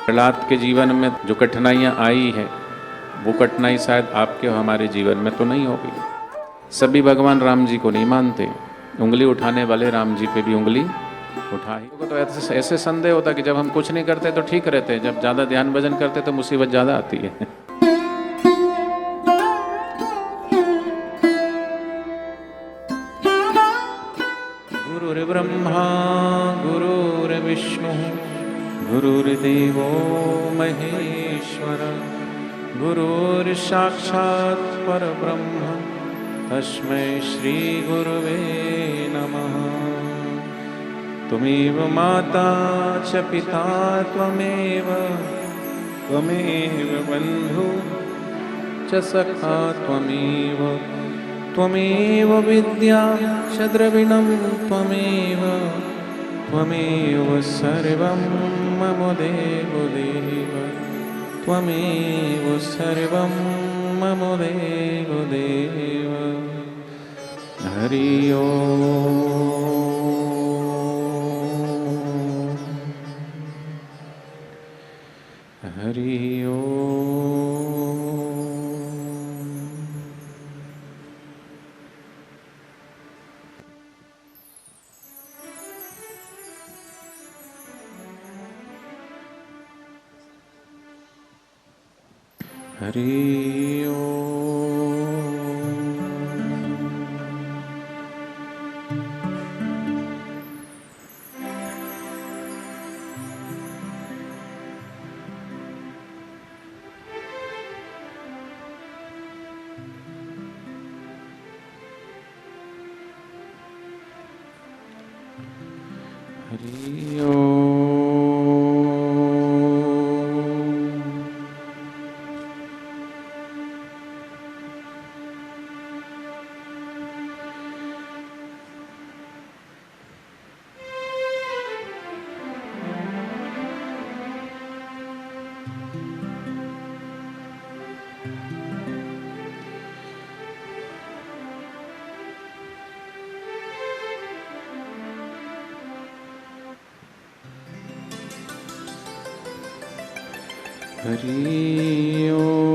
प्रहलाद के जीवन में जो कठिनाइयाँ आई है वो कठिनाई शायद आपके और हमारे जीवन में तो नहीं होगी। सभी भगवान राम जी को नहीं मानते, उंगली उठाने वाले राम जी पे भी उंगली उठा ही। तो ऐसे संदेह होता कि जब हम कुछ नहीं करते तो ठीक रहते हैं, जब ज़्यादा ध्यान भजन करते तो मुसीबत ज़्यादा आती है। गुरुर्ब्रह्मा गुरुर्विष्णु गुरुर्देवो महेश्वर गुरुर्साक्षात् परब्रह्म तस्मै श्री गुरुवे नमः। त्वमेव माता च पिता त्वमेव बन्धु च सखा त्वमेव विद्या च द्रविणं त्वमेव सर्वं मम देवदेव त्वमेव सर्वं मम देवदेव। हरि ओम हरि ओम। हरि ओम। हरि ओम। हरि ओम।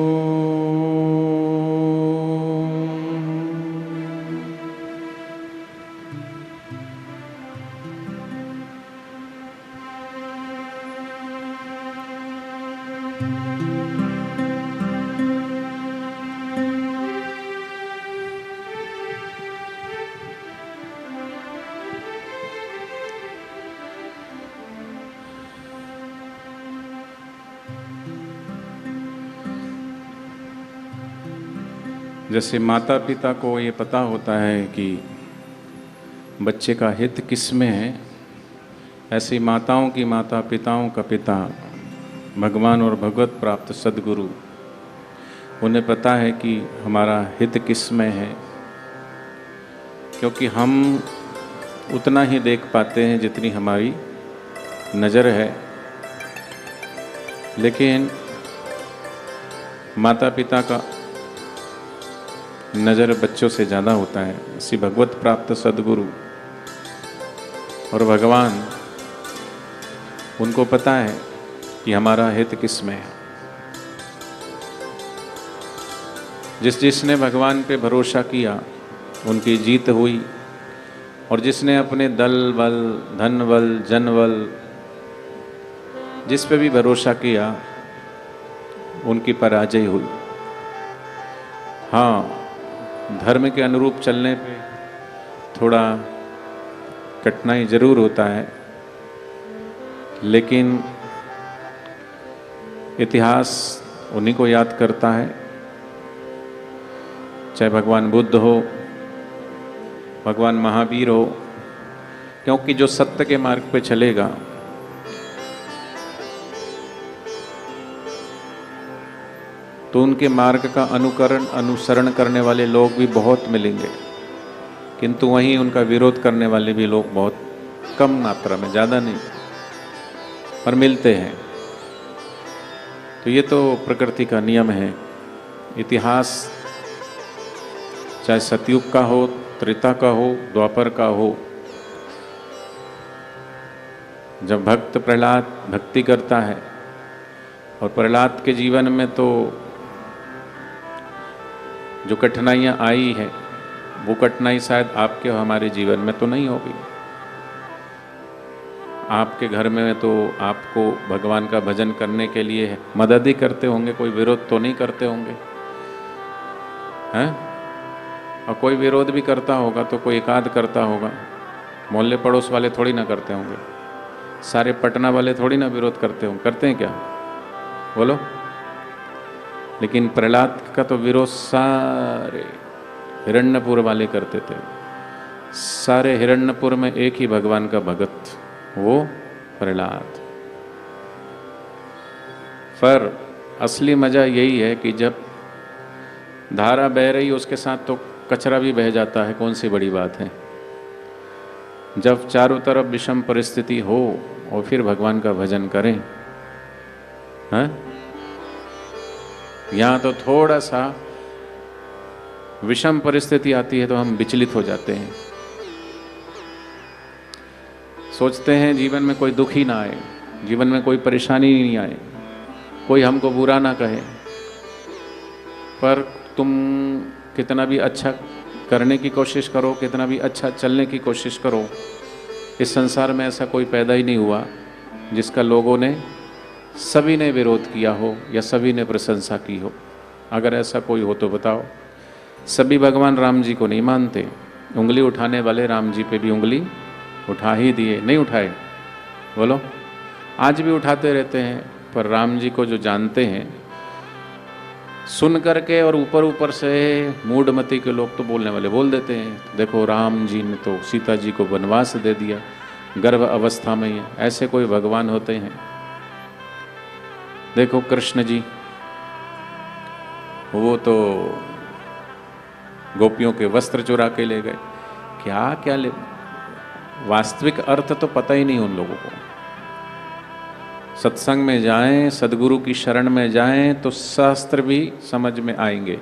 जैसे माता पिता को ये पता होता है कि बच्चे का हित किस में है, ऐसी माताओं की माता पिताओं का पिता भगवान और भगवत प्राप्त सद्गुरु, उन्हें पता है कि हमारा हित किस में है, क्योंकि हम उतना ही देख पाते हैं जितनी हमारी नज़र है, लेकिन माता पिता का नज़र बच्चों से ज़्यादा होता है। इसी भगवत प्राप्त सद्गुरु और भगवान, उनको पता है कि हमारा हित किस में है। जिसने भगवान पे भरोसा किया उनकी जीत हुई, और जिसने अपने दल बल धन बल जन बल जिस पे भी भरोसा किया उनकी पराजय हुई। हाँ, धर्म के अनुरूप चलने पे थोड़ा कठिनाई जरूर होता है, लेकिन इतिहास उन्हीं को याद करता है, चाहे भगवान बुद्ध हो, भगवान महावीर हो, क्योंकि जो सत्य के मार्ग पे चलेगा तो उनके मार्ग का अनुसरण करने वाले लोग भी बहुत मिलेंगे, किंतु वहीं उनका विरोध करने वाले भी लोग बहुत कम मात्रा में, ज़्यादा नहीं, पर मिलते हैं। तो ये तो प्रकृति का नियम है। इतिहास चाहे सतयुग का हो, त्रेता का हो, द्वापर का हो, जब भक्त प्रहलाद भक्ति करता है और प्रहलाद के जीवन में तो जो कठिनाइयाँ आई है वो कठिनाई शायद आपके और हमारे जीवन में तो नहीं होगी। आपके घर में तो आपको भगवान का भजन करने के लिए मदद ही करते होंगे, कोई विरोध तो नहीं करते होंगे, हैं? और कोई विरोध भी करता होगा तो कोई एकाध करता होगा, मोहल्ले पड़ोस वाले थोड़ी ना करते होंगे, सारे पटना वाले थोड़ी ना विरोध करते होंगे, करते हैं क्या? बोलो। लेकिन प्रहलाद का तो विरोध सारे हिरण्यपुर वाले करते थे। सारे हिरण्यपुर में एक ही भगवान का भगत, वो प्रहलाद। पर असली मजा यही है कि जब धारा बह रही उसके साथ तो कचरा भी बह जाता है, कौन सी बड़ी बात है। जब चारों तरफ विषम परिस्थिति हो और फिर भगवान का भजन करें, हैं? यहाँ तो थोड़ा सा विषम परिस्थिति आती है तो हम विचलित हो जाते हैं, सोचते हैं जीवन में कोई दुख ही ना आए, जीवन में कोई परेशानी नहीं आए, कोई हमको बुरा ना कहे। पर तुम कितना भी अच्छा करने की कोशिश करो, कितना भी अच्छा चलने की कोशिश करो, इस संसार में ऐसा कोई पैदा ही नहीं हुआ जिसका लोगों ने, सभी ने विरोध किया हो या सभी ने प्रशंसा की हो। अगर ऐसा कोई हो तो बताओ। सभी भगवान राम जी को नहीं मानते, उंगली उठाने वाले राम जी पे भी उंगली उठा ही दिए, नहीं उठाए? बोलो। आज भी उठाते रहते हैं, पर राम जी को जो जानते हैं, सुन करके और ऊपर ऊपर से मूढ़मती के लोग तो बोलने वाले बोल देते हैं, देखो राम जी ने तो सीता जी को वनवास दे दिया गर्भ अवस्था में ही। ऐसे कोई भगवान होते हैं? देखो कृष्ण जी, वो तो गोपियों के वस्त्र चुरा के ले गए, क्या क्या ले, वास्तविक अर्थ तो पता ही नहीं उन लोगों को। सत्संग में जाएं, सदगुरु की शरण में जाएं तो शास्त्र भी समझ में आएंगे।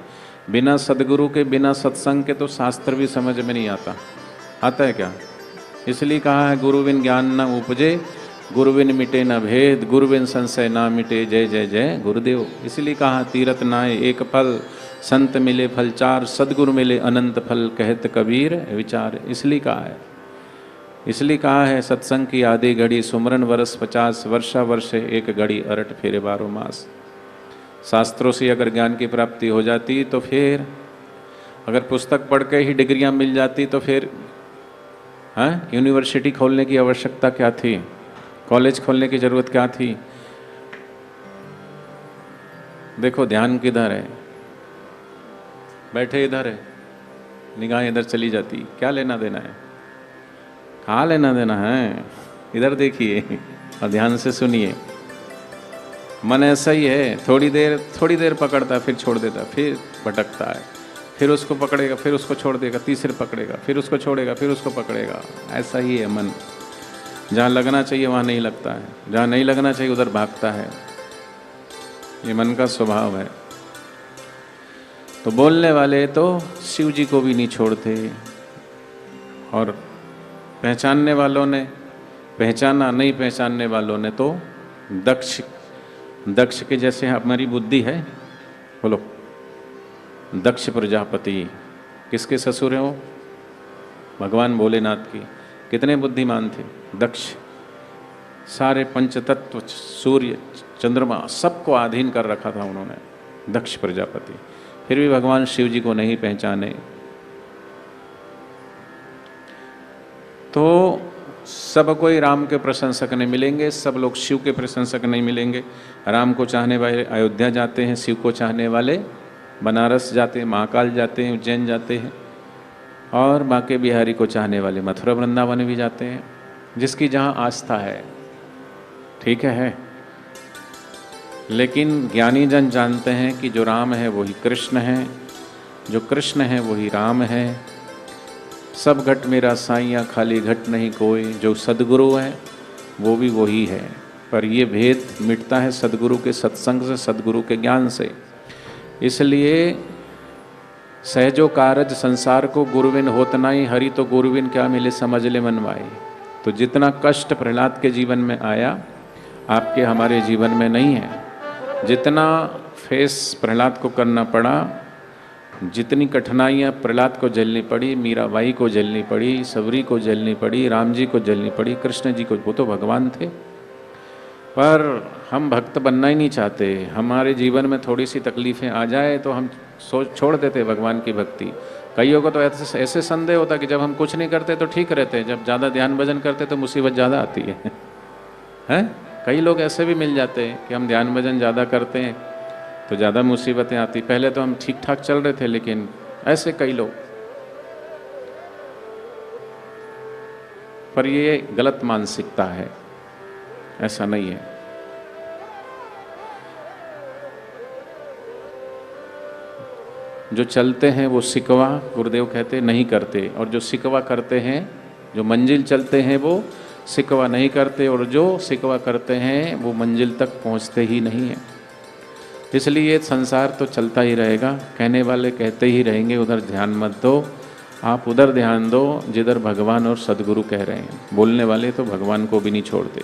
बिना सदगुरु के, बिना सत्संग के तो शास्त्र भी समझ में नहीं आता। आता है क्या? इसलिए कहा है गुरु बिन ज्ञान न उपजे, गुरु बिन मिटे न भेद, गुरु बिन संशय ना मिटे, जय जय जय गुरुदेव। इसलिए कहा तीरथ नाय एक फल, संत मिले फल चार, सदगुरु मिले अनंत फल, कहत कबीर विचार। इसलिए कहा है सत्संग की आधी घड़ी, सुमरन वर्ष 50, वर्षा वर्षे एक घड़ी, अरट फेरे 12 मास। शास्त्रों से अगर ज्ञान की प्राप्ति हो जाती तो फिर, अगर पुस्तक पढ़ के ही डिग्रियां मिल जाती तो फिर यूनिवर्सिटी खोलने की आवश्यकता क्या थी? कॉलेज खोलने की जरूरत क्या थी? देखो ध्यान किधर है, बैठे इधर है, निगाह इधर चली जाती, क्या लेना देना है? कहाँ लेना देना है? इधर देखिए और ध्यान से सुनिए। मन ऐसा ही है, थोड़ी देर पकड़ता है, फिर छोड़ देता है, फिर भटकता है, फिर उसको पकड़ेगा, फिर उसको छोड़ देगा, तीसरे पकड़ेगा, फिर उसको छोड़ेगा, फिर उसको पकड़ेगा। ऐसा ही है मन, जहाँ लगना चाहिए वहाँ नहीं लगता है, जहाँ नहीं लगना चाहिए उधर भागता है। ये मन का स्वभाव है। तो बोलने वाले तो शिव जी को भी नहीं छोड़ते, और पहचानने वालों ने पहचाना, नहीं पहचानने वालों ने तो दक्ष के जैसे हमारी बुद्धि है। बोलो, दक्ष प्रजापति किसके ससुर हैं? वो भगवान भोलेनाथ की। कितने बुद्धिमान थे दक्ष, सारे पंचतत्व, सूर्य चंद्रमा सबको अधीन कर रखा था उन्होंने, दक्ष प्रजापति। फिर भी भगवान शिव जी को नहीं पहचाने। तो सब कोई राम के प्रशंसक नहीं मिलेंगे, सब लोग शिव के प्रशंसक नहीं मिलेंगे। राम को चाहने वाले अयोध्या जाते हैं, शिव को चाहने वाले बनारस जाते हैं, महाकाल जाते हैं, उज्जैन जाते हैं, और बांके बिहारी को चाहने वाले मथुरा वृंदावन भी जाते हैं, जिसकी जहाँ आस्था है। ठीक है। लेकिन ज्ञानी जन जानते हैं कि जो राम है वही कृष्ण है, जो कृष्ण है वही राम है। सब घट मेरा साईया, खाली घट नहीं कोई। जो सदगुरु है वो भी वही है। पर ये भेद मिटता है सदगुरु के सत्संग से, सदगुरु के ज्ञान से। इसलिए सहजो कारज संसार को गुरुविन होत नाई, हरि तो गुरुविन क्या मिले समझ ले मनवाई। तो जितना कष्ट प्रहलाद के जीवन में आया, आपके हमारे जीवन में नहीं है। जितना फेस प्रहलाद को करना पड़ा, जितनी कठिनाइयाँ प्रहलाद को झेलनी पड़ी, मीराबाई को झेलनी पड़ी, सबरी को झेलनी पड़ी, राम जी को झेलनी पड़ी, कृष्ण जी को, वो तो भगवान थे। पर हम भक्त बनना ही नहीं चाहते। हमारे जीवन में थोड़ी सी तकलीफ़ें आ जाए तो हम छोड़ देते भगवान की भक्ति। कईयों को तो ऐसे संदेह होता कि जब हम कुछ नहीं करते तो ठीक रहते, जब ज़्यादा ध्यान भजन करते तो मुसीबत ज़्यादा आती है। हैं? कई लोग ऐसे भी मिल जाते हैं कि हम ध्यान भजन ज़्यादा करते हैं तो ज़्यादा मुसीबतें आती। पहले तो हम ठीक ठाक चल रहे थे, लेकिन ऐसे कई लोग। पर ये गलत मानसिकता है, ऐसा नहीं है। जो चलते हैं वो सिकवा, गुरुदेव कहते नहीं करते, और जो सिकवा करते हैं, जो मंजिल चलते हैं वो सिकवा नहीं करते, और जो सिकवा करते हैं वो मंजिल तक पहुंचते ही नहीं है। इसलिए संसार तो चलता ही रहेगा, कहने वाले कहते ही रहेंगे उधर ध्यान मत दो, आप उधर ध्यान दो जिधर भगवान और सदगुरु कह रहे हैं। बोलने वाले तो भगवान को भी नहीं छोड़ते।